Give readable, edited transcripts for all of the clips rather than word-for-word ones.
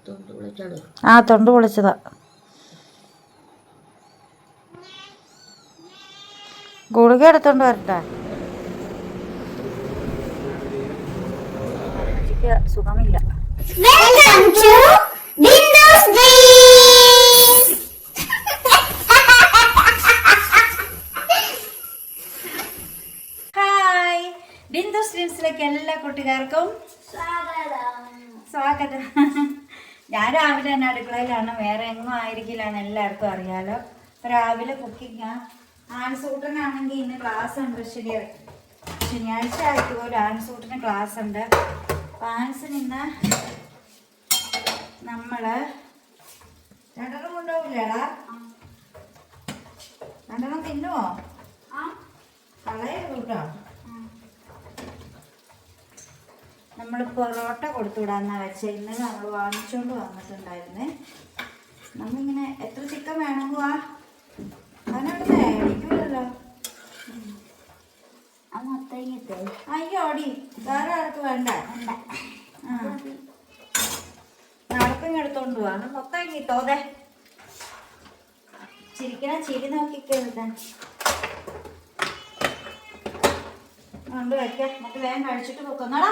ആ തൊണ്ട് പൊളിച്ചതാ. ഗുളിക എടുത്തോണ്ട് വരട്ടെ? സുഖമില്ല. ഹായ്, ബിന്ദുസ് ഡ്രീംസിലേക്ക് എല്ലാ കൂട്ടുകാർക്കും സ്വാഗതം. ഞാൻ രാവിലെ തന്നെ അടുക്കളയിലാണ്, വേറെ എങ്ങും ആയിരിക്കില്ലാണ്, എല്ലാവർക്കും അറിയാലോ. ഇപ്പം രാവിലെ കുക്കിംഗ്. ആൺസൂട്ടനാണെങ്കിൽ ഇന്ന് ക്ലാസ് ഉണ്ട്. ശനിയാഴ്ച ആയിട്ട് പോലും ആൺസൂട്ടിന് ക്ലാസ് ഉണ്ട്. ആൻസിന് ഇന്ന് നമ്മള് രണ്ടെണ്ണം കൊണ്ടുപോകില്ലേടാ? രണ്ടെണ്ണം തിന്നുവോ? കളയരുത് കേട്ടോ. നമ്മൾ പൊറോട്ട കൊടുത്തുവിടാന്നാ വെച്ചാൽ ഇന്നലെ നമ്മൾ വാങ്ങിച്ചോണ്ട് വന്നിട്ടുണ്ടായിരുന്നേ. നമ്മളിങ്ങനെ എത്ര ചിക്കൻ വേണമെങ്കിൽ അതിനോട് മേടിക്കൂലല്ലോ. അയ്യോ ഓടി, വേറെ ആൾക്ക് വേണ്ട. നടപ്പിങ് എടുത്തോണ്ട് പോവാ. മൊത്തം കിട്ടോതെ ചിരിക്കണ ചിരി നോക്കിക്കരുത്. കൊണ്ട് വയ്ക്കാം, നമുക്ക് വേഗം കഴിച്ചിട്ട് പോക്കുന്നോടാ.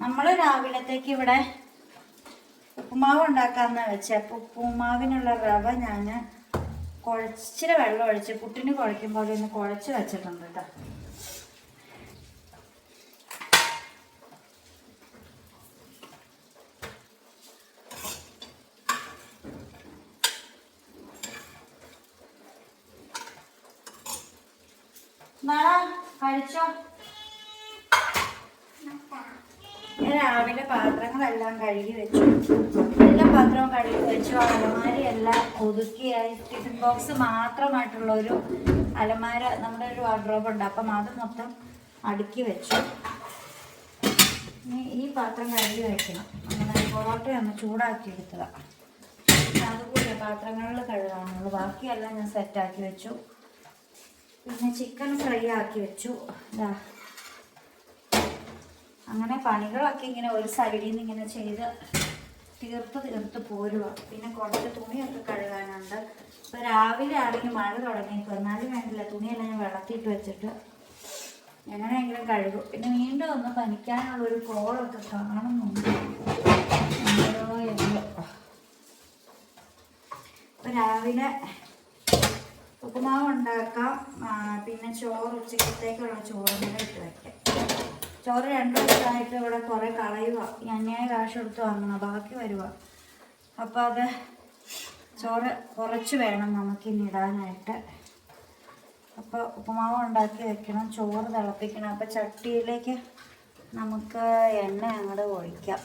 നമ്മൾ രാവിലത്തേക്ക് ഇവിടെ ഉപ്പുമാവ് ഉണ്ടാക്കാന്ന് വെച്ചാൽ അപ്പോൾ ഉപ്പുമാവിനുള്ള റവ ഞാൻ കുഴച്ചിട്ട് വെള്ളം ഒഴിച്ച് പുട്ടിന് കുഴയ്ക്കുമ്പോൾ ഒന്ന് കുഴച്ച് വെച്ചിട്ടുണ്ട് കേട്ടോ. കഴിച്ചോ? രാവിലെ പാത്രങ്ങളെല്ലാം കഴുകി വെച്ചു. എല്ലാ പാത്രവും കഴുകി വെച്ചു. അലമാരി എല്ലാം ഒതുക്കിയായി. ടിഫിൻ ബോക്സ് മാത്രമായിട്ടുള്ള ഒരു അലമാര നമ്മുടെ ഒരു വാർഡ്രോബ് ഉണ്ട്, അപ്പം അത് മൊത്തം അടുക്കി വെച്ചു. ഇനി ഈ പാത്രം കഴുകി വെക്കണം. നമ്മുടെ പൊറോട്ട ഒന്ന് ചൂടാക്കി എടുത്തതാണ്. അതുകൂടി പാത്രങ്ങളിൽ കഴുകാനുള്ളൂ. ബാക്കിയെല്ലാം ഞാൻ സെറ്റാക്കി വെച്ചു. പിന്നെ ചിക്കൻ ഫ്രൈ ആക്കി വെച്ചു. അങ്ങനെ പണികളൊക്കെ ഇങ്ങനെ ഒരു സൈഡിൽ നിന്ന് ഇങ്ങനെ ചെയ്ത് തീർത്ത് പോരുക. പിന്നെ കുറച്ച് തുണിയൊക്കെ കഴുകാനുണ്ട്. ഇപ്പം രാവിലെ ആണെങ്കിൽ മഴ തുടങ്ങിയപ്പോൾ എന്നാലും വേണ്ടില്ല, തുണിയെല്ലാം ഞാൻ വെള്ളത്തിയിട്ട് വെച്ചിട്ട് എങ്ങനെയെങ്കിലും കഴുകും. പിന്നെ വീണ്ടും ഒന്ന് പനിക്കാനുള്ളൊരു കോളൊക്കെ കാണുന്നുണ്ട്. ഇപ്പം രാവിലെ ഉപ്പുമാവ് ഉണ്ടാക്കാം. പിന്നെ ചോറ്, ഉച്ചക്കത്തേക്കുള്ള ചോറും കൂടെ ഇട്ട് വയ്ക്കാം. ചോറ് 2 ദിവസമായിട്ട് ഇവിടെ കുറേ കളയുക. അന്യായ കാശ് കൊടുത്ത് വാങ്ങണം, ബാക്കി വരുക. അപ്പോൾ അത് ചോറ് കുറച്ച് വേണം നമുക്കിനി ഇടാനായിട്ട്. അപ്പോൾ ഉപ്പുമാവ് ഉണ്ടാക്കി വെക്കണം, ചോറ് തിളപ്പിക്കണം. അപ്പോൾ ചട്ടിയിലേക്ക് നമുക്ക് എണ്ണ അങ്ങോട്ട് ഒഴിക്കാം.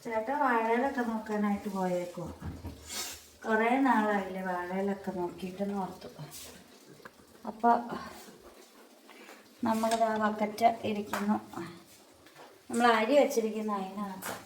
ചേട്ടാ വാഴയിലൊക്കെ നോക്കാനായിട്ട് പോയേക്കുവാ. കുറേ നാളായില്ലേ വാഴയിലൊക്കെ നോക്കിയിട്ടെന്ന് ഓർത്തു. അപ്പോൾ നമ്മളിതാ ബക്കറ്റ് ഇരിക്കുന്നു. നമ്മൾ അരി വെച്ചിരിക്കുന്ന അതിനകത്ത്.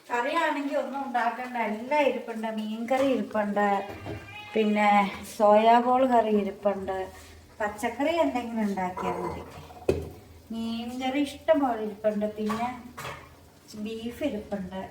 കറിയാണെങ്കിൽ ഒന്നും ഉണ്ടാക്കണ്ട, എല്ലാം ഇരിപ്പുണ്ട്. മീൻകറി ഇരിപ്പുണ്ട്, പിന്നെ സോയാബോൾ കറി ഇരിപ്പുണ്ട്. പച്ചക്കറി എന്തെങ്കിലും ഉണ്ടാക്കിയാൽ മതി. മീൻകറി ഇഷ്ടം പോലെ ഇരിപ്പുണ്ട്. പിന്നെ ബീഫ് ഇരിപ്പുണ്ട്.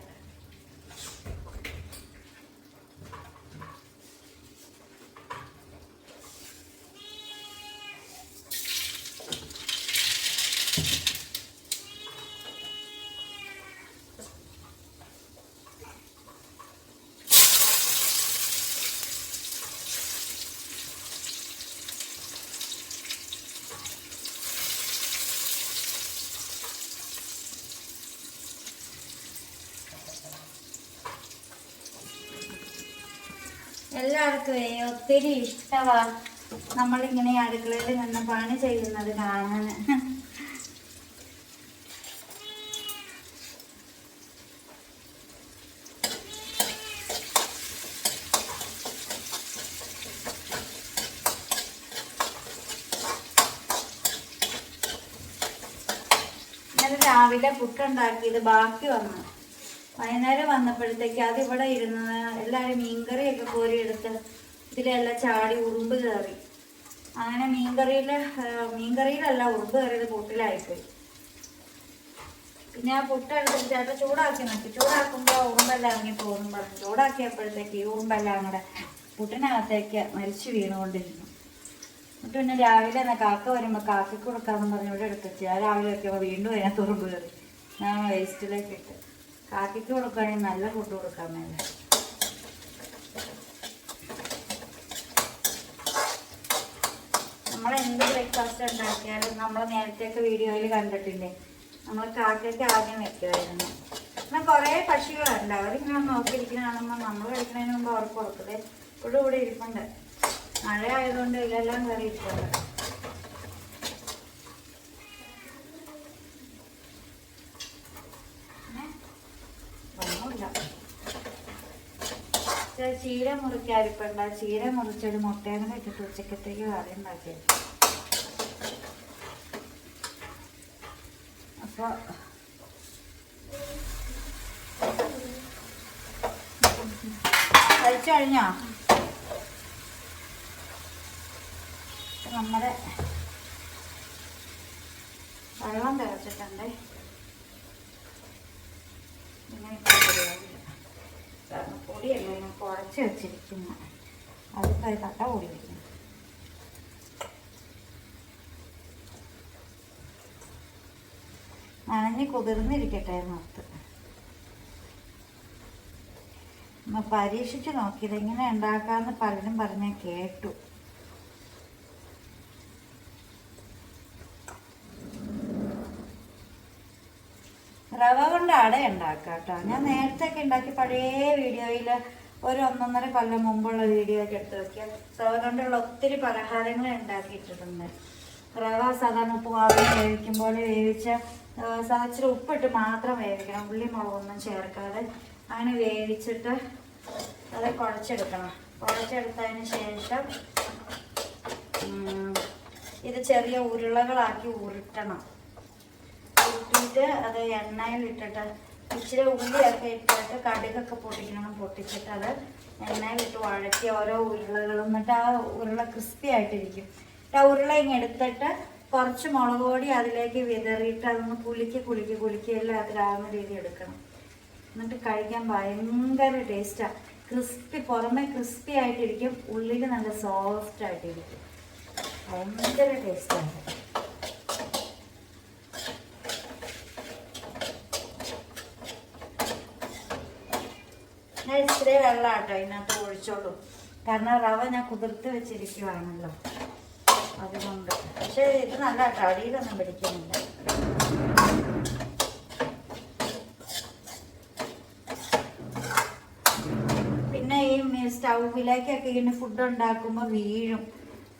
എല്ലാവർക്കും ഒത്തിരി ഇഷ്ടമാണ് നമ്മളിങ്ങനെ അടുക്കളയിൽ നിന്ന് പണി ചെയ്യുന്നത് കാണാൻ. ഇന്നലെ രാവിലെ പുട്ടുണ്ടാക്കിയത് ബാക്കി വന്നു. വൈകുന്നേരം വന്നപ്പോഴത്തേക്ക് അതിവിടെ ഇരുന്ന് എല്ലാവരും മീൻകറിയൊക്കെ കോരി എടുത്ത് ഇതിലെല്ലാം ചാടി ഉറുമ്പ് കയറി. അങ്ങനെ മീൻകറിയിലല്ല ഉറുമ്പ് കയറിയത് പുട്ടിലായിപ്പോയി. പിന്നെ ആ പുട്ടെടുത്തിട്ട് ചേട്ടൻ ചൂടാക്കി നോക്കി. ചൂടാക്കുമ്പോൾ ഉറുമ്പെല്ലാം ഇറങ്ങി പോകുന്നു പറഞ്ഞു. ചൂടാക്കിയപ്പോഴത്തേക്ക് ഈ ഉറുമ്പെല്ലാം അങ്ങടെ പുട്ടിനകത്തേക്ക് മരിച്ചു വീണുകൊണ്ടിരുന്നു. എന്നിട്ട് പിന്നെ രാവിലെ തന്നെ കാക്ക വരുമ്പോൾ കാക്കയ്ക്ക് കൊടുക്കാമെന്ന് പറഞ്ഞ് ഇവിടെ എടുത്തിട്ട് ആ രാവിലെ വയ്ക്കുമ്പോൾ വീണ്ടും അതിനകത്ത് ഉറുമ്പ് കയറി. ഞാൻ വേസ്റ്റിലേക്ക് ഇട്ട്. കാക്കയ്ക്ക് കൊടുക്കുകയാണെങ്കിൽ നല്ല ഫുഡ് കൊടുക്കാൻ മേലെ. നമ്മളെന്ത് ബ്രേക്ക്ഫാസ്റ്റ് ഉണ്ടാക്കിയാലും നമ്മൾ നേരത്തെയൊക്കെ വീഡിയോയിൽ കണ്ടിട്ടില്ലേ, നമ്മൾ കാക്കയ്ക്ക് ആദ്യം വെക്കുമായിരുന്നു. എന്നാൽ കുറേ പക്ഷികളുണ്ട്, അവരിങ്ങനെ നോക്കിയിരിക്കുന്ന കാണുമ്പോൾ നമ്മൾ കഴിക്കുന്നതിന് മുമ്പ് അവർക്ക് കൊടുക്കതേ ഇപ്പോഴും ഇവിടെ ഇരിപ്പുണ്ട്. മഴ ആയതുകൊണ്ട് ഇതെല്ലാം കയറി ഇരിപ്പുണ്ട്. ഒന്നുമില്ല. ചീര മുറിക്കാരിപ്പണ്ട. ചീര മുറിച്ചൊരു മുട്ടേനെ ഇട്ടിട്ട് ഉച്ചക്കത്തേക്ക് കറി ഉണ്ടാക്കിയത്. അപ്പൊ കഴിച്ചു കഴിഞ്ഞോ? നമ്മുടെ വെള്ളം തിളച്ചിട്ടുണ്ട്. ഇങ്ങനെ പൊടിയല്ല ഞാൻ കുഴച്ച് വെച്ചിരിക്കുന്നു. അതിപ്പോൾ തട്ട പൊടി വയ്ക്കുന്നു. നനഞ്ഞ് കുതിർന്നിരിക്കട്ടെ എന്നോർത്ത് പരീക്ഷിച്ച് നോക്കിയത് എങ്ങനെ ഉണ്ടാക്കാമെന്ന് പലരും പറഞ്ഞ് കേട്ടു. റവ കൊണ്ട് അട ഉണ്ടാക്കാം കേട്ടോ. ഞാൻ നേരത്തെ ഒക്കെ ഉണ്ടാക്കി പഴയ വീഡിയോയിൽ ഒരു 1.5 കൊല്ലം മുമ്പുള്ള വീഡിയോ ഒക്കെ എടുത്ത് നോക്കിയാൽ റവ കൊണ്ടുള്ള ഒത്തിരി പലഹാരങ്ങൾ ഉണ്ടാക്കിയിട്ടിട്ടുണ്ട്. റവ സാധാരണ ഉപ്പുമാവിൽ വേവിക്കും പോലെ വേവിച്ച ഇച്ചിരി ഉപ്പിട്ട് മാത്രം വേവിക്കണം, ഉള്ളി മുളകൊന്നും ചേർക്കാതെ അങ്ങനെ വേവിച്ചിട്ട് അത് കുഴച്ചെടുക്കണം. കുഴച്ചെടുത്തതിന് ശേഷം ഇത് ചെറിയ ഉരുളകളാക്കി ഉരുട്ടണം. ഉരുട്ടിയിട്ട് അത് എണ്ണയിലിട്ടിട്ട് ഇച്ചിരി ഉള്ളിയൊക്കെ ഇട്ടിട്ട് കടുകൊക്കെ പൊട്ടിക്കണം. പൊട്ടിച്ചിട്ട് അത് എണ്ണയിലിട്ട് വഴറ്റി ഓരോ ഉരുളകളും, എന്നിട്ട് ആ ഉരുള ക്രിസ്പി ആയിട്ടിരിക്കും. ആ ഉരുള ഇങ്ങനെ എടുത്തിട്ട് കുറച്ച് മുളക് പൊടി അതിലേക്ക് വിതറിയിട്ട് അതൊന്ന് കുലുക്കി എല്ലാം അതിലാവുന്ന രീതി എടുക്കണം. എന്നിട്ട് കഴിക്കാൻ ഭയങ്കര ടേസ്റ്റാണ്. പുറമെ ക്രിസ്പി ആയിട്ടിരിക്കും, ഉള്ളിൽ നല്ല സോഫ്റ്റ് ആയിട്ടിരിക്കും. ഭയങ്കര ടേസ്റ്റാണ്. ഞാൻ ഇച്ചിരി വെള്ളം കേട്ടോ ഇതിനകത്ത് ഒഴിച്ചോളൂ, കാരണം റവ ഞാൻ കുതിർത്ത് വെച്ചിരിക്കുവാണല്ലോ അതുകൊണ്ട്. പക്ഷെ ഇത് നല്ല കേട്ടോ, അടിയിലൊന്നും പിടിക്കുന്നില്ല. പിന്നെ ഈ സ്റ്റൗവിലേക്കൊക്കെ ഇങ്ങനെ ഫുഡ് ഉണ്ടാക്കുമ്പോൾ വീഴും.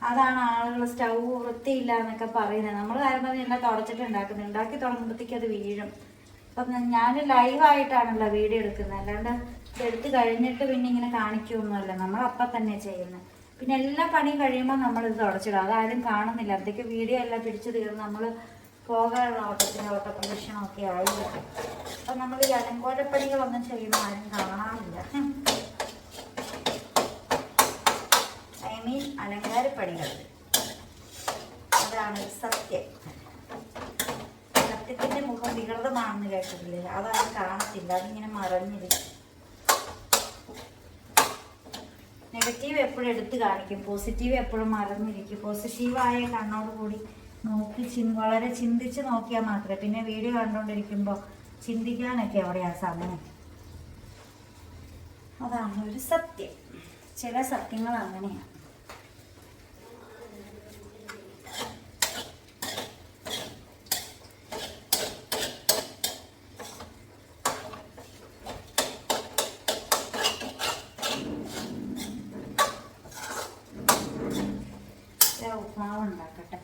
അതാണ് ആളുകൾ സ്റ്റൗ വൃത്തിയില്ല എന്നൊക്കെ പറയുന്നത്. നമ്മൾ കാരണം എല്ലാം തുടച്ചിട്ട് ഉണ്ടാക്കുന്നത്, ഉണ്ടാക്കി തുടങ്ങുമ്പോഴത്തേക്ക് അത് വീഴും. അപ്പം ഞാൻ ലൈവായിട്ടാണല്ലോ വീഡിയോ എടുക്കുന്നത്, അല്ലാണ്ട് എടുത്ത് കഴിഞ്ഞിട്ട് പിന്നെ ഇങ്ങനെ കാണിക്കുമൊന്നുമല്ല. നമ്മളപ്പം തന്നെ ചെയ്യുന്നത്. പിന്നെ എല്ലാ പണിയും കഴിയുമ്പോൾ നമ്മളിത് തുടച്ചിടും, അതാരും കാണുന്നില്ല. അതൊക്കെ വീഡിയോ എല്ലാം പിടിച്ചു തീർന്ന് നമ്മൾ പോകാനുള്ള ഓട്ടപ്രദക്ഷിണമൊക്കെ ആയില്ല. അപ്പം നമ്മൾ ഈ അലങ്കോലപ്പണികളൊന്നും ചെയ്യുന്ന ആരും കാണാറില്ല. ഐ മീൻ അലങ്കാരപ്പണികൾ. അതാണ് സത്യം. സത്യത്തിൻ്റെ മുഖം വികൃതമാണെന്ന് കേട്ടിട്ടില്ലേ? അതാരും കാണത്തില്ല, അതിങ്ങനെ മറഞ്ഞിരിക്കും. നെഗറ്റീവ് എപ്പോഴും എടുത്ത് കാണിക്കും, പോസിറ്റീവ് എപ്പോഴും മറന്നിരിക്കും. പോസിറ്റീവായ കണ്ണോടുകൂടി നോക്കി വളരെ ചിന്തിച്ച് നോക്കിയാൽ മാത്രമേ, പിന്നെ വീഡിയോ കണ്ടുകൊണ്ടിരിക്കുമ്പോൾ ചിന്തിക്കാനൊക്കെ എവിടെയാണ് സമയം. അതാണ് ഒരു സത്യം. ചില സത്യങ്ങൾ അങ്ങനെയാണ്. ഉപ്മാവ് ഉണ്ടാക്കട്ടെ.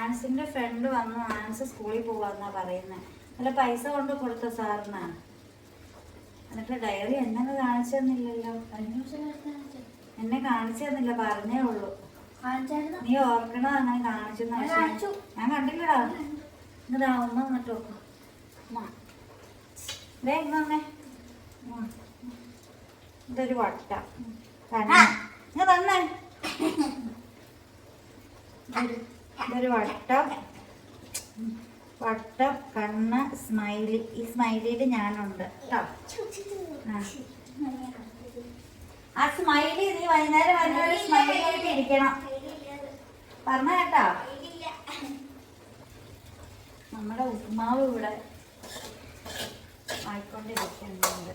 ആൻസിന്റെ ഫ്രണ്ട് വന്നു, ആൻസ് സ്കൂളിൽ പോവാന്നാ പറയുന്നത്. അല്ല പൈസ കൊണ്ട് കൊടുത്ത സാറിനാണ്. എന്നിട്ട് ഡയറി എന്നെ കാണിച്ചു തന്നില്ലല്ലോ. എന്നെ കാണിച്ചു തന്നില്ല, പറഞ്ഞേ ഉള്ളൂ. നീ ഓർക്കണത് അങ്ങനെ കാണിച്ചു. ഞാൻ കണ്ടില്ലടാ. ഇതാ ഉമ്മ വന്നിട്ട് നോക്കും. ഇങ്ങനെ ഇതൊരു വട്ട തന്നെ. ഇതൊരു വട്ടം കണ്ണ് സ്മൈലി. ഈ സ്മൈലിയിൽ ഞാനുണ്ട് കേട്ടോ. ആ സ്മൈലി നീ വൈകുന്നേരം വന്നൊരു സ്മൈലി ആയിട്ട് ഇരിക്കണം പറഞ്ഞ കേട്ടോ. നമ്മുടെ ഉപ്മാവ് ഇവിടെ ആയിക്കൊണ്ടിരിക്കുന്നുണ്ട്.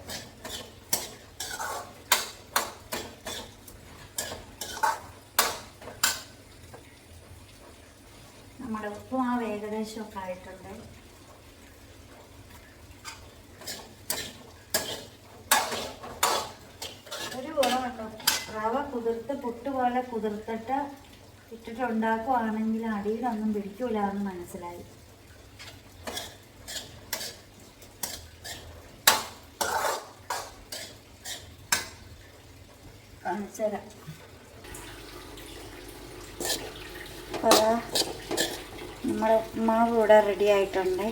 നമ്മുടെ ഉപ്പുമാവ് ഏകദേശമൊക്കെ ആയിട്ടുണ്ട്. ഒരു ഗുണമുണ്ടോ, റവ കുതിർത്ത് പുട്ട് പോലെ കുതിർത്തിട്ട് ഇട്ടിട്ടുണ്ടാക്കുവാണെങ്കിൽ അടിയിലൊന്നും പിടിക്കൂല എന്ന് മനസ്സിലായി. കാണിച്ചുതരാം. നമ്മുടെ ഉപ്മാവ് ഇവിടെ റെഡി ആയിട്ടുണ്ട്.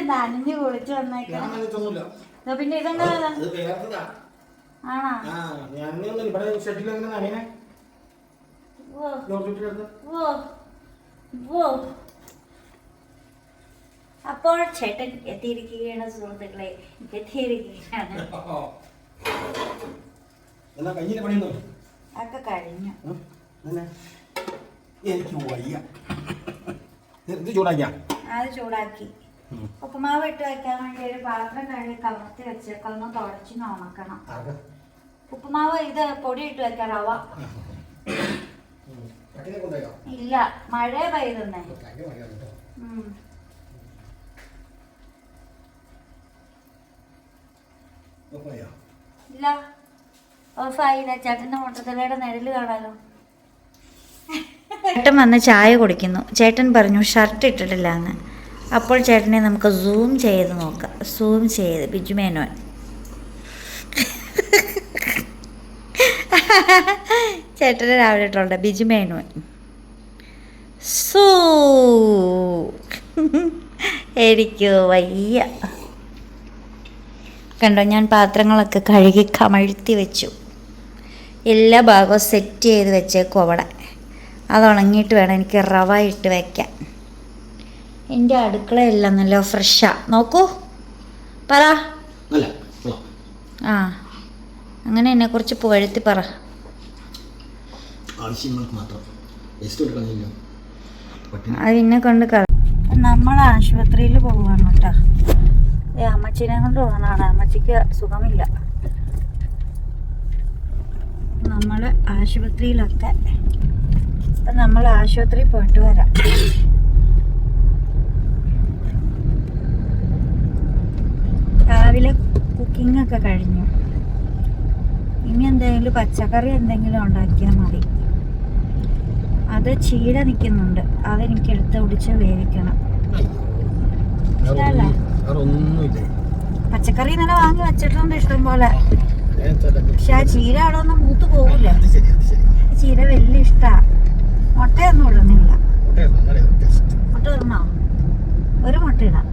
നനഞ്ഞു കുളിച്ചു വന്നേക്കാം. പിന്നെ ഇതെന്താ ആണോ? അപ്പോൾ ചേട്ടൻ എത്തിയിരിക്കുകയാണ് സുഹൃത്തുക്കളെ, എത്തിയിരിക്കുകയാണ്. ഒക്കെ കഴിഞ്ഞു. അത് ചൂടാക്കി ഉപ്പുമാവ് ഇട്ട് വെക്കാൻ വേണ്ടി ഒരു പാത്രം കഴുകി കമർത്തി വെച്ചേക്കൊന്ന് തുടച്ച് ഉണക്കണം. ഉപ്പുമാവ് ഇത് പൊടി ഇട്ട് വെക്കാൻ റവ ഇല്ല, മഴ പെയ്തുന്നേ. ഇല്ല, ഓഫായില്ല. ചേട്ടന്റെ മുട്ടത്തലയുടെ നിഴല് കാണാലോ. ചേട്ടൻ വന്ന് ചായ കുടിക്കുന്നു. ചേട്ടൻ പറഞ്ഞു ഷർട്ട് ഇട്ടിട്ടില്ല എന്ന്. അപ്പോൾ ചേട്ടനെ നമുക്ക് സൂം ചെയ്ത് നോക്കാം. സൂം ചെയ്ത് ബിജു മേനോൻ. ചേട്ടനെ രാവിലെ ഇട്ടുണ്ട് ബിജു മേനോൻ. എനിക്ക് വയ്യ. കണ്ടോ, ഞാൻ പാത്രങ്ങളൊക്കെ കഴുകി കമഴ്ത്തി വെച്ചു. എല്ലാ ഭാഗവും സെറ്റ് ചെയ്ത് വെച്ചേക്കും അവിടെ. അത് ഉണങ്ങിയിട്ട് വേണം എനിക്ക് റവ ഇട്ട് വയ്ക്കാൻ. എൻ്റെ അടുക്കളയെല്ലാം നല്ല ഫ്രഷാ. നോക്കൂ, പറ. ആ, അങ്ങനെ എന്നെ കുറിച്ച് പുകഴ്ത്തി പറ. അത് എന്നെ കൊണ്ട് നമ്മൾ ആശുപത്രിയിൽ പോവാണ് കേട്ടോ. അമ്മച്ചീനെ കൊണ്ട് പോകണാണ്. അമ്മച്ചിക്ക് സുഖമില്ല. നമ്മൾ ആശുപത്രിയിലൊക്കെ നമ്മൾ ആശുപത്രിയിൽ പോയിട്ട് വരാം. രാവിലെ കുക്കിംഗ് ഒക്കെ കഴിഞ്ഞു. ഇനി എന്തെങ്കിലും പച്ചക്കറി എന്തെങ്കിലും ഉണ്ടാക്കിയാൽ മതി. അത് ചീര നിൽക്കുന്നുണ്ട്, അതെനിക്ക് എടുത്ത് ഒടിച്ച് വേവിക്കണം. ഇഷ്ടമല്ല? പച്ചക്കറി ഇന്നലെ വാങ്ങി വെച്ചിട്ടുണ്ട് ഇഷ്ടം പോലെ. പക്ഷെ ആ ചീര അവിടെ ഒന്നും മൂത്ത് പോകില്ല. ചീര വലിയ ഇഷ്ടാ. മുട്ടയൊന്നും ഇടുന്നില്ല. മുട്ട ഇടണോ? ഒരു മുട്ട ഇടാം.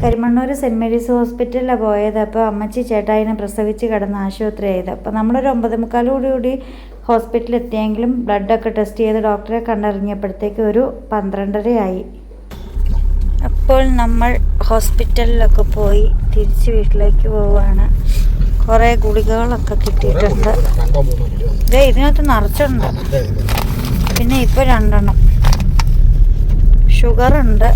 കരിമണ്ണൂർ സെൻറ്റ് മേരീസ് ഹോസ്പിറ്റലിലാണ് പോയത്. അപ്പോൾ അമ്മച്ചി ചേട്ടായിനെ പ്രസവിച്ച് കിടന്ന് ആശുപത്രി ആയത്. അപ്പോൾ നമ്മളൊരു 9:45 ഹോസ്പിറ്റലിൽ എത്തിയെങ്കിലും ബ്ലഡൊക്കെ ടെസ്റ്റ് ചെയ്ത് ഡോക്ടറെ കണ്ടറിഞ്ഞപ്പോഴത്തേക്ക് ഒരു 12:30 ആയി. അപ്പോൾ നമ്മൾ ഹോസ്പിറ്റലിലൊക്കെ പോയി തിരിച്ച് വീട്ടിലേക്ക് പോവുകയാണ്. കുറേ ഗുളികകളൊക്കെ കിട്ടിയിട്ടുണ്ട്. ഇതിനകത്ത് നിറച്ചുണ്ട്. പിന്നെ ഇപ്പോൾ 2 എണ്ണം. ഷുഗറുണ്ട്,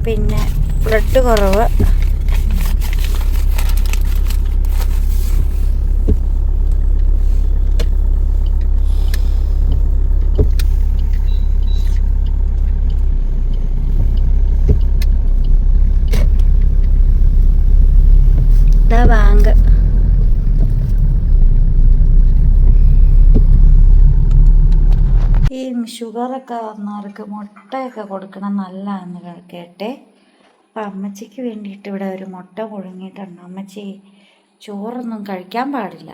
പിന്നെ ബ്ലഡ് കുറവ്. ബാങ്ക് ഈ ഷുഗറൊക്കെ വന്നവർക്ക് മുട്ടയൊക്കെ കൊടുക്കണം നല്ലതാണെന്ന് കേട്ടെ. അപ്പം അമ്മച്ചിക്ക് വേണ്ടിയിട്ട് ഇവിടെ ഒരു മുട്ട പുഴുങ്ങിയിട്ടുണ്ട്. അമ്മച്ചി ചോറൊന്നും കഴിക്കാൻ പാടില്ല.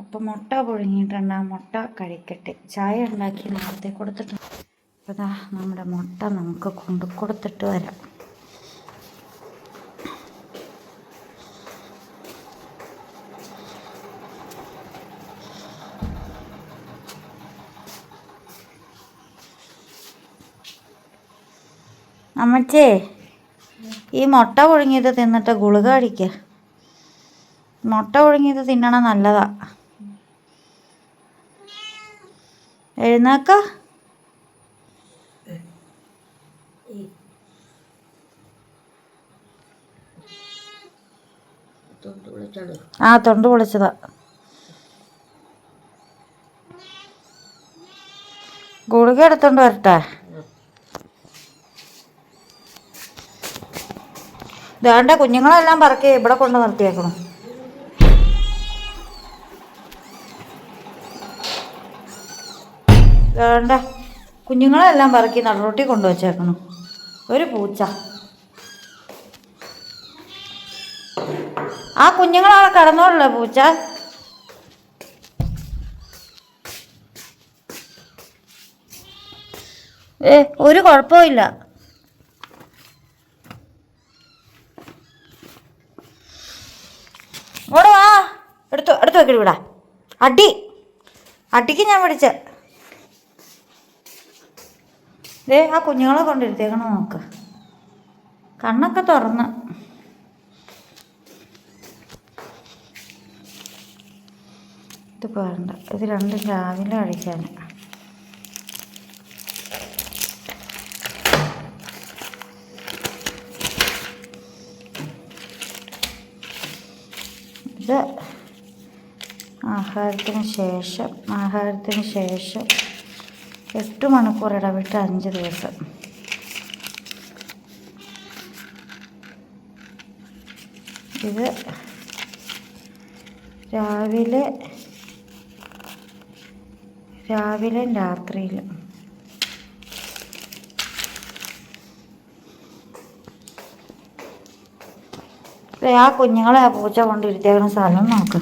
അപ്പം മുട്ട പുഴുങ്ങിയിട്ടുണ്ട്. ആ മുട്ട കഴിക്കട്ടെ. ചായ ഉണ്ടാക്കി നേരത്തെ കൊടുത്തിട്ടുണ്ട്. അപ്പോൾ ദാ നമ്മുടെ മുട്ട നമുക്ക് കൊണ്ട് കൊടുത്തിട്ട് വരാം. അമ്മച്ചേ, ഈ മുട്ട പുഴുങ്ങിയത് തിന്നിട്ട് ഗുളിക കഴിക്കുക. മുട്ട പുഴുങ്ങിയത് തിന്നണം, നല്ലതാ. എഴുന്നേക്ക. ആ, തൊണ്ട് പൊളിച്ചതാ. ഗുളിക എടുത്തോണ്ട് വരട്ടെ. ഇതാണ്ട കുഞ്ഞുങ്ങളെല്ലാം പറക്കി ഇവിടെ കൊണ്ട് നിർത്തിയേക്കണം. ഇതാണ്ട കുഞ്ഞുങ്ങളെല്ലാം പറക്കി നടുറോട്ടി കൊണ്ടുവച്ചേക്കണം. ഒരു പൂച്ച. ആ കുഞ്ഞുങ്ങളവിടെ കിടന്നോളൂ പൂച്ച. ഒരു കുഴപ്പമില്ല. ഇവിടെ വാ. അടുത്ത് വെക്കടി. ഇവിടെ അടിക്ക് ഞാൻ പിടിച്ച. ആ കുഞ്ഞുങ്ങളെ കൊണ്ടിരുത്തേക്കണം. നോക്ക്, കണ്ണൊക്കെ തുറന്ന്. ഇത് വേണ്ട. ഇത് 2 രാവിലെ കഴിക്കാൻ. ഇത് ആഹാരത്തിന് ശേഷം 8 മണിക്കൂർ ഇടവിട്ട് 5 ദിവസം. ഇത് രാവിലെയും രാത്രിയിലും. ആ കുഞ്ഞുങ്ങളെ ആ പൂച്ച കൊണ്ടിരുത്തേക്കണ സ്ഥലം നോക്ക്.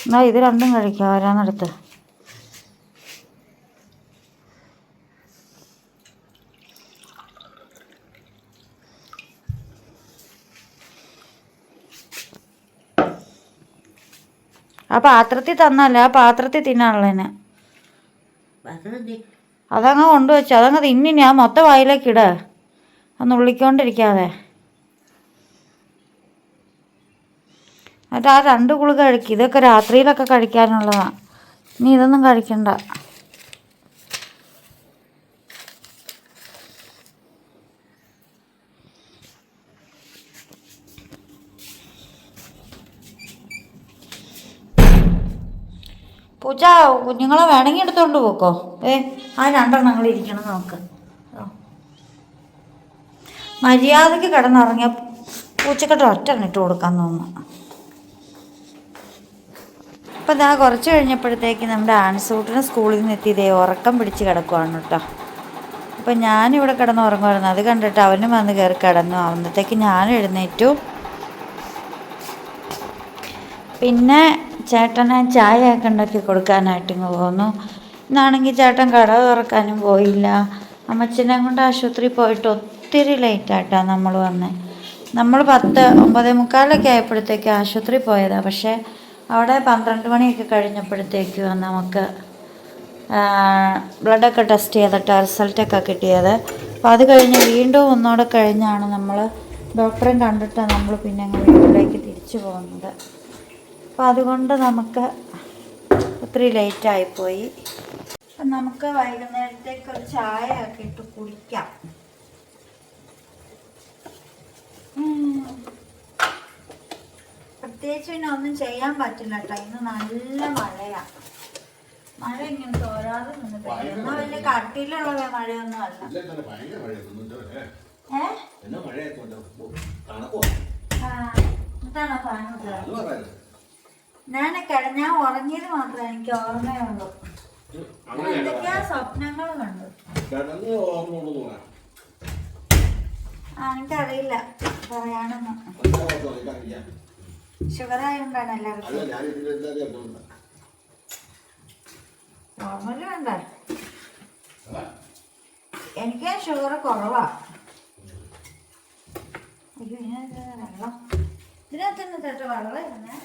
എന്നാ ഇത് 2ഉം കഴിക്കാം. വരാന്നെടുത്ത്. ആ പാത്രത്തിൽ തന്നല്ലേ, ആ പാത്രത്തിൽ തിന്നാനുള്ളതിന്. അതങ്ങ് കൊണ്ടുവച്ചു. അതങ്ങ് തിന്നി. ഞാൻ മൊത്തം വായിലേക്ക് ഇട. ഒന്ന് ഉള്ളിക്കൊണ്ടിരിക്കാതെ. അത് ആ 2 ഗുളിക കഴിക്കും. ഇതൊക്കെ രാത്രിയിലൊക്കെ കഴിക്കാനുള്ളതാണ്. നീ ഇതൊന്നും കഴിക്കണ്ട. പൂച്ച, കുഞ്ഞുങ്ങളെ വേണമെങ്കിൽ എടുത്തോണ്ട് പോക്കോ. ആ 2 എണ്ണങ്ങൾ ഇരിക്കണം. നോക്ക്. മര്യാദയ്ക്ക് കിടന്നുറങ്ങിയ പൂച്ചക്കെട്ട് ഒറ്റ ഇട്ട് കൊടുക്കാൻ തോന്നുന്നു. അപ്പം ഇതാ കുറച്ച് കഴിഞ്ഞപ്പോഴത്തേക്ക് നമ്മുടെ ആൻസൂട്ടിന് സ്കൂളിൽ നിന്ന് എത്തിയതേ ഉറക്കം പിടിച്ച് കിടക്കുവാണ് കേട്ടോ. അപ്പം ഞാനിവിടെ കിടന്നുറങ്ങുമായിരുന്നു. അത് കണ്ടിട്ട് അവനും വന്ന് കയറി കിടന്നു. അന്നത്തേക്ക് ഞാൻ എഴുന്നേറ്റു. പിന്നെ ചേട്ടനെ ചായയൊക്കെ ഉണ്ടാക്കി കൊടുക്കാനായിട്ട് ഇങ്ങ് പോന്നു. ഇന്നാണെങ്കിൽ ചേട്ടൻ കട തുറക്കാനും പോയില്ല. അമ്മച്ചനെ കൊണ്ട് ആശുപത്രി പോയിട്ട് ഒത്തിരി ലേറ്റായിട്ടാണ് നമ്മൾ വന്നത്. നമ്മൾ 9:45 ആയപ്പോഴത്തേക്ക് ആശുപത്രി പോയതാണ്. പക്ഷേ അവിടെ 12 മണിയൊക്കെ കഴിഞ്ഞപ്പോഴത്തേക്കും നമുക്ക് ബ്ലഡൊക്കെ ടെസ്റ്റ് ചെയ്തിട്ട് റിസൾട്ടൊക്കെ കിട്ടിയത്. അപ്പോൾ അത് കഴിഞ്ഞ് വീണ്ടും ഒന്നുകൂടെ കഴിഞ്ഞാണ് നമ്മൾ ഡോക്ടറെ കണ്ടിട്ട് നമ്മൾ പിന്നെ അങ്ങ് വീട്ടിലേക്ക് തിരിച്ചു പോകുന്നത്. അപ്പോൾ അതുകൊണ്ട് നമുക്ക് ഒത്തിരി ലേറ്റായിപ്പോയി. അപ്പം നമുക്ക് വൈകുന്നേരത്തേക്ക് ഒരു ചായ ഒക്കെ ഇട്ട് കുടിക്കാം. പ്രത്യേകിച്ച് പിന്നെ ഒന്നും ചെയ്യാൻ പറ്റില്ല കേട്ടോ. ഇന്ന് നല്ല മഴയാണ്. മഴ ഇങ്ങനെ തോരാതെ നിന്നിട്ട് എന്നാൽ വലിയ കട്ടിയിലുള്ള മഴയൊന്നും അല്ല. എന്നിട്ടാണോ ഫാൻ? ഞാൻ ഉറങ്ങിയത് മാത്രമേ എനിക്ക് ഓർമ്മയുള്ളൂ. എന്തൊക്കെയാ സ്വപ്നങ്ങൾ കണ്ടു. എനിക്കറിയില്ല പറയാനൊന്നും. ഷുഗർ ആയതുകൊണ്ടാണ് എല്ലാവർക്കും. നോർമലി വേണ്ട. എനിക്ക് ഷുഗർ കുറവാ. അയ്യോ വെള്ളം ഇതിനകത്ത് തട്ട് വെള്ളം ഇരുന്നേ.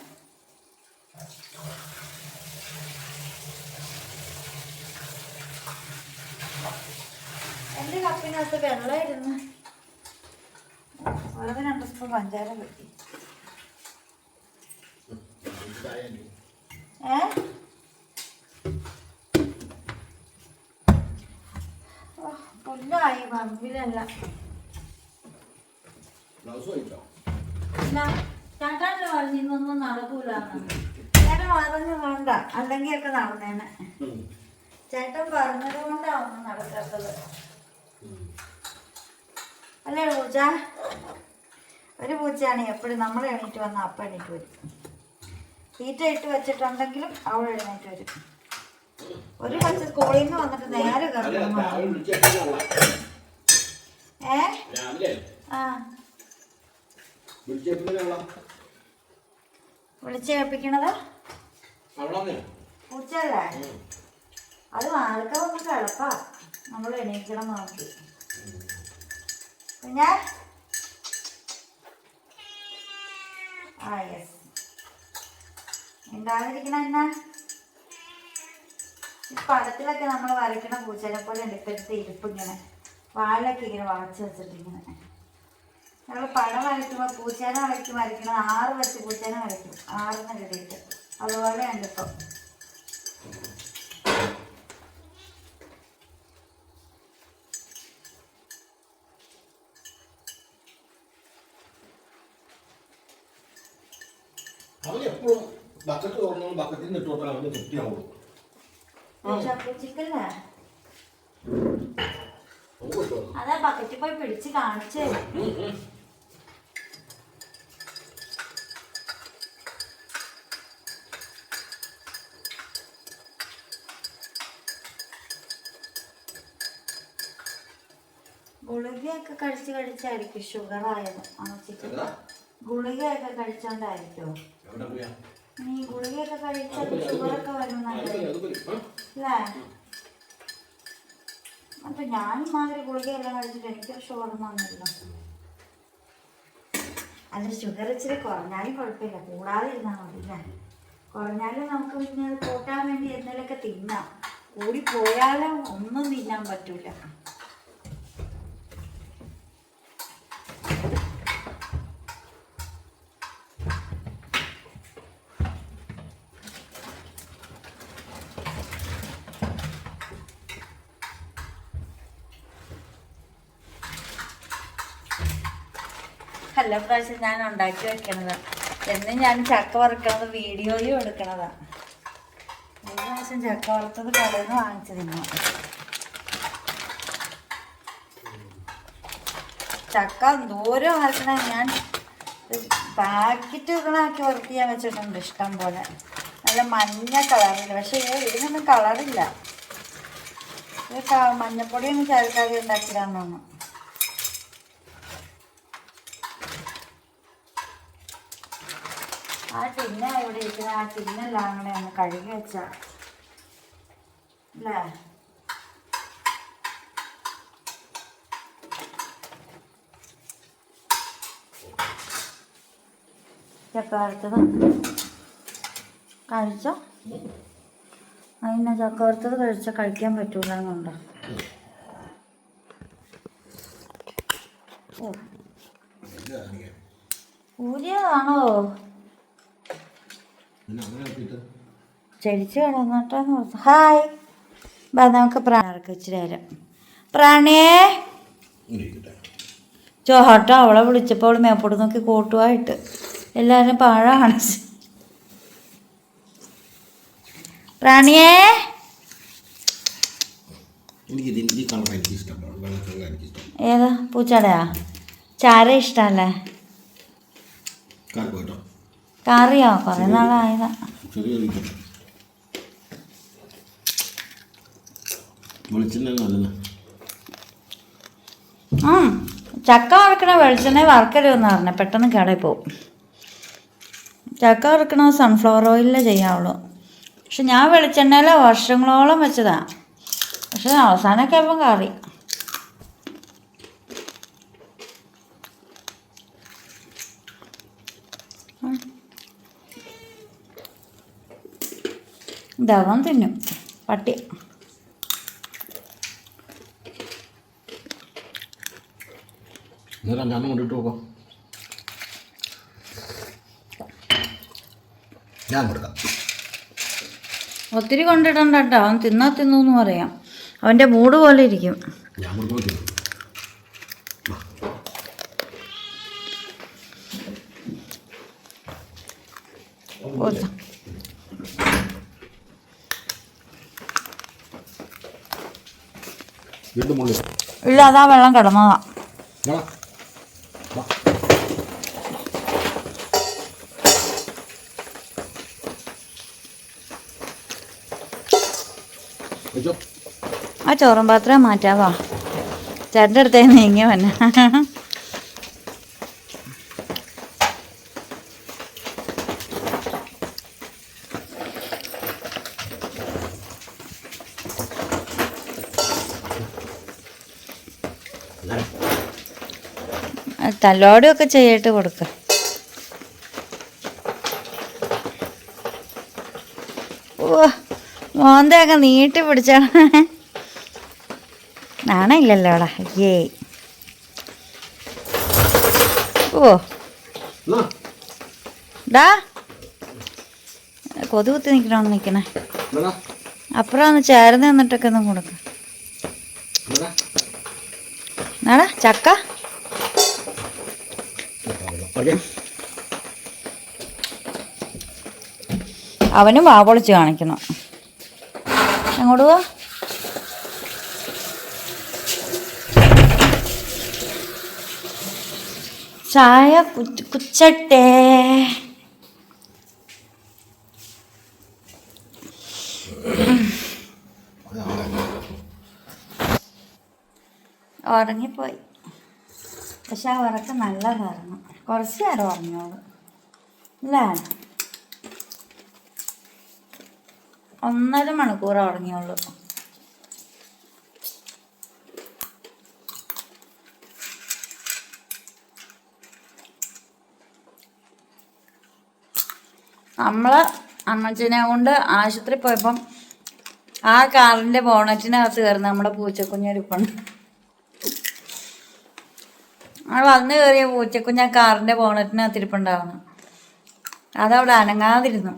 എൻ്റെ കപ്പിനകത്ത് വെള്ളം ഇരുന്ന് വെള്ളത്തിന് 2 സ്പൂൺ പഞ്ചാര കിട്ടി. പുല്ലായി പറമ്പിലല്ല. ചേട്ടാൻ്റെ പറഞ്ഞ് ഇന്നൊന്നും നടക്കൂല. ചേട്ടൻ പറഞ്ഞു വേണ്ട, അല്ലെങ്കിൽ ഒക്കെ നടന്നേനെ. ചേട്ടൻ പറഞ്ഞത് കൊണ്ടാണ് ഒന്നും നടക്കാത്തത് അല്ലേ പൂച്ച? ഒരു പൂച്ചയാണ് എപ്പോഴും നമ്മൾ എണീറ്റ് വന്നാൽ അപ്പം എണീറ്റ് വരും. തീറ്റ ഇട്ട് വെച്ചിട്ടുണ്ടെങ്കിലും അവൾ എഴുന്നേറ്റ് വരും. ഒരു കൊച്ചു സ്കൂളിൽ നിന്ന് വന്നിട്ട് നേരെ കയറുന്നു. വിളിച്ചേൽപ്പിക്കണത് പൂച്ചല്ലേ? അത് ആൾക്കാർ ഒന്ന് കിടപ്പാ. നമ്മൾ എണീക്കണം നോക്കി. പിന്നെ യെസ് ഉണ്ടാതിരിക്കണ എന്നാ ഈ പടത്തിലൊക്കെ നമ്മൾ വരയ്ക്കണ പൂച്ചേനെ പോലെ ഉണ്ട്. ഇപ്പോഴത്തെ ഇരിപ്പ് ഇങ്ങനെ വാലൊക്കെ ഇങ്ങനെ വളച്ച് വെച്ചിട്ടിങ്ങനെ. ഞങ്ങൾ പടം വരയ്ക്കുമ്പോൾ പൂച്ചേനെ വരയ്ക്കണത് 6 വെച്ച് പൂച്ചേനെ വരയ്ക്കും. 6 എഴുതിയിട്ട് അതുപോലെ ഉണ്ട് ഇപ്പം. അതാ ബക്കറ്റിൽ പോയി പിടിച്ച് കാണിച്ചേ. ഗുളികയൊക്കെ കഴിച്ചായിരിക്കും ഷുഗർ ആയത്. ഗുളികയൊക്കെ കഴിച്ചോണ്ടായിരിക്കോ? നീ ഗുളികയൊക്കെ കഴിച്ചാൽ ഷുഗറൊക്കെ വരുന്നല്ലേ? അപ്പൊ ഞാൻ മാതിരി ഗുളികയെല്ലാം കഴിച്ചിട്ട് എനിക്കൊരു ഷുഗറൊന്നും വന്നില്ല. അല്ല ഷുഗർ ഇച്ചിരി കുറഞ്ഞാലും കുഴപ്പമില്ല, കൂടാതെ ഇരുന്നാൽ മതി അല്ലേ? കുറഞ്ഞാലും നമുക്ക് പിന്നെ അത് കൂട്ടാൻ വേണ്ടി എന്തെങ്കിലുമൊക്കെ തിന്നാം. കൂടി പോയാലും ഒന്നും തിന്നാൻ പറ്റൂല. എല്ലാ പ്രാവശ്യം ഞാൻ ഉണ്ടാക്കി വെക്കണതാണ്. എന്നും ഞാൻ ചക്ക വറുക്കണത് വീഡിയോയും എടുക്കണതാണ്. ഒരു പ്രാവശ്യം ചക്ക വറുത്തത് കടയിൽ നിന്ന് വാങ്ങിച്ചു തിന്നു. ചക്ക ദൂരം വറുക്കണ ഞാൻ പാക്കറ്റ് വെക്കണാക്കി വറുത്ത് ചെയ്യാൻ വെച്ചിട്ടുണ്ട് ഇഷ്ടം പോലെ. നല്ല മഞ്ഞ കളറില്ല. പക്ഷേ ഇതിനൊന്നും കളറില്ല. ഇത് മഞ്ഞപ്പൊടിയൊന്നും ചേർക്കാതെ ഉണ്ടാക്കിയതാണെന്ന് തോന്നുന്നു. ആ ടിന്ന ഇവിടെ ഇരിക്കുന്ന ആ ടിന്നെല്ലാം അങ്ങനെ ഒന്ന് കഴുകി വെച്ചാൽ അല്ലേ? ചക്ക വറുത്തത് കഴിച്ചോ? അതിനെ ചക്ക വറുത്തത് കഴിക്കാൻ പറ്റൂല എന്നുണ്ടോ? ഊരിയതാണോ? ചെരിച്ച് കിടന്നിട്ടാന്ന് പറഞ്ഞു. ഹായ്, ബാ നമുക്ക് പ്രാണിക്ക് ഇച്ചിരി നേരം. പ്രാണിയേ ചോട്ടോ, അവളെ വിളിച്ചപ്പോൾ അവൾ മേപ്പോട്ട് നോക്കി കൂട്ടുമായിട്ട് എല്ലാവരും പാഴാണ്. പ്രാണിയേ, ഏതാ പൂച്ചടയാ? ചാര ഇഷ്ടല്ലേ? കറിയോ? കുറെ നാളായതാ. ചക്ക വറുക്കണ വെളിച്ചെണ്ണ വറുക്കരുതെന്ന് പറഞ്ഞ പെട്ടെന്ന് കേടായി പോവും. ചക്ക വറുക്കണ സൺഫ്ലവർ ഓയിലിലേ ചെയ്യാവുള്ളൂ. പക്ഷെ ഞാൻ വെളിച്ചെണ്ണയിലെ വർഷങ്ങളോളം വെച്ചതാ. പക്ഷെ അവസാനമൊക്കെ ആകുമ്പം കറി. ദവം തിന്നും പട്ടി. ഒത്തിരി കൊണ്ടിടണ്ട കേട്ടോ, അവൻ തിന്നു പറയാം. അവൻ്റെ മൂഡ് പോലെ ഇരിക്കും. ഇല്ല, അതാ വെള്ളം കിടന്നതാ. ആ ചോറും പാത്രം മാറ്റാവാ, ചേട്ടൻ്റെ അടുത്തേക്ക് നീങ്ങി വന്നെ. തല്ലോടിയൊക്കെ ചെയ്തിട്ട് കൊടുക്ക. ഓ, മോന്തയൊക്കെ നീട്ടി പിടിച്ചാണ്. നാണയില്ലല്ലോ അവിടെ. ഏ ഓ ഡാ, കൊതു കുത്തി നിൽക്കണോന്ന് നിൽക്കണേ. അപ്പുറം ഒന്ന് ചേർന്ന് നിന്നിട്ടൊക്കെ ഒന്നും കൊടുക്ക. നാടാ ചക്ക അവനും വാ പൊളിച്ച് കാണിക്കുന്നു. അങ്ങോട്ട് പോവാ. ചായ കുച്ചട്ടെ. ഉറങ്ങിപ്പോയി. പക്ഷെ ആ ഉറക്കം നല്ലതായിരുന്നു. കുറച്ച് നേരം ഉറങ്ങിയോളൂ അല്ലേ? 1.5 മണിക്കൂർ ഉറങ്ങിയുള്ളൂ. നമ്മൾ അമ്മച്ചനെ കൊണ്ട് ആശുപത്രി പോയപ്പം ആ കാറിൻ്റെ ബോണറ്റിനകത്ത് കയറുന്ന നമ്മുടെ പൂച്ചക്കുഞ്ഞൊരിപ്പുണ്ട്. നമ്മൾ അന്ന് കയറിയ പൂച്ചക്കുഞ്ഞ് ആ കാറിൻ്റെ ബോണറ്റിനകത്ത് ഇരിപ്പുണ്ടാവുന്നു. അതവിടെ അനങ്ങാതിരുന്നു.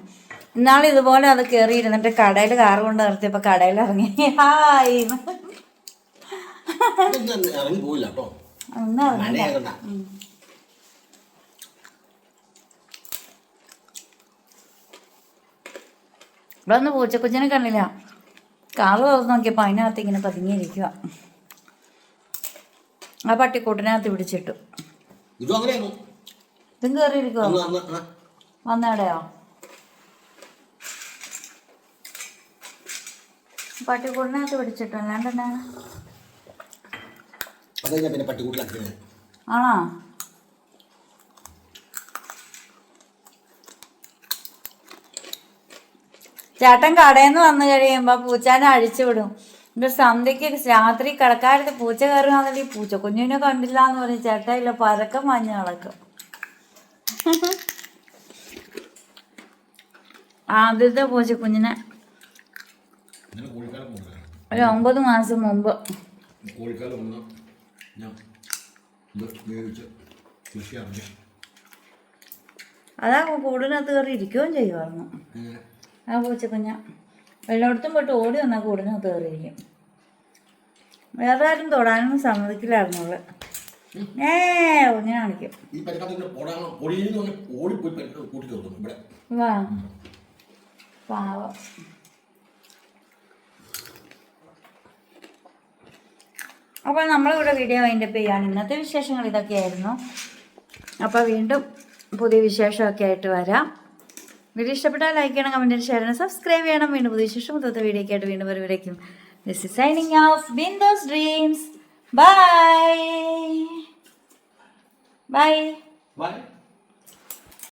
ഇന്നാൾ ഇതുപോലെ അത് കയറി ഇരുന്നിട്ട് കടയിൽ കാറ് കൊണ്ട് നിർത്തിയപ്പോൾ കടയിൽ ഇറങ്ങി ഹായ് ഒന്നും ഇറങ്ങില്ല. ഇവിടെ ഒന്ന് പൂച്ചക്കുഞ്ഞിനെ കണ്ടില്ല. കാറ് തുറന്ന് നോക്കിയപ്പോൾ അതിനകത്ത് ഇങ്ങനെ പതുങ്ങിയിരിക്കുക. ആ പട്ടിക്കൂട്ടിനകത്ത് പിടിച്ചിട്ടു. ഇതും കയറിയിരിക്കുവോ? വന്നേടെയോ? പട്ടിക്കൂട്ടിനകത്ത് പിടിച്ചിട്ടു. അല്ലാണ്ട് എന്നാണ്? ആണോ? ചേട്ടൻ കടയിൽ നിന്ന് വന്നു കഴിയുമ്പോൾ പൂച്ചാനെ അഴിച്ചു വിടും. എന്നിട്ട് സന്ധ്യക്ക് രാത്രി കിടക്കാരത്ത് പൂച്ച കയറുകയാണെങ്കിൽ പൂച്ച കുഞ്ഞിനെ കണ്ടില്ല എന്ന് പറയും. ചേട്ടാ ഇല്ല പരക്കം മഞ്ഞ് കിടക്കും. ആദ്യത്തെ പൂച്ച കുഞ്ഞിനെ ഒരു 9 മാസം മുമ്പ് അതാ കൂടിനകത്ത് കയറി ഇരിക്കുകയും ചെയ്യുമായിരുന്നു. ആ പൂച്ച കുഞ്ഞ എല്ലായിടത്തും പോയിട്ട് ഓടി വന്നാൽ കൂടിനകത്ത് കയറിയിരിക്കും. വേറെ ആരും തൊടാനൊന്നും സമ്മതിക്കില്ലായിരുന്നു അവള്. കുഞ്ഞിനെ കാണിക്കും. വാ പാവം. അപ്പോൾ നമ്മളിവിടെ വീഡിയോ വൈൻഡപ്പ് ചെയ്യാണ്. ഇന്നത്തെ വിശേഷങ്ങൾ ഇതൊക്കെയായിരുന്നു. അപ്പോൾ വീണ്ടും പുതിയ വിശേഷമൊക്കെ ആയിട്ട് വരാം. വീഡിയോ ഇഷ്ടപ്പെട്ടാൽ ലൈക്ക് ചെയ്യണം, കമൻറ്റ് ചെയ്യണം, ഷെയർ ചെയ്യണം, സബ്സ്ക്രൈബ് ചെയ്യണം. വീണ്ടും പുതിയ വിശേഷം പുതിയ വീഡിയോ ഒക്കെ ആയിട്ട് വീണ്ടും വരുമ്പോഴേക്കും this is signing off ബിന്ദുസ് dreams. Bye bye.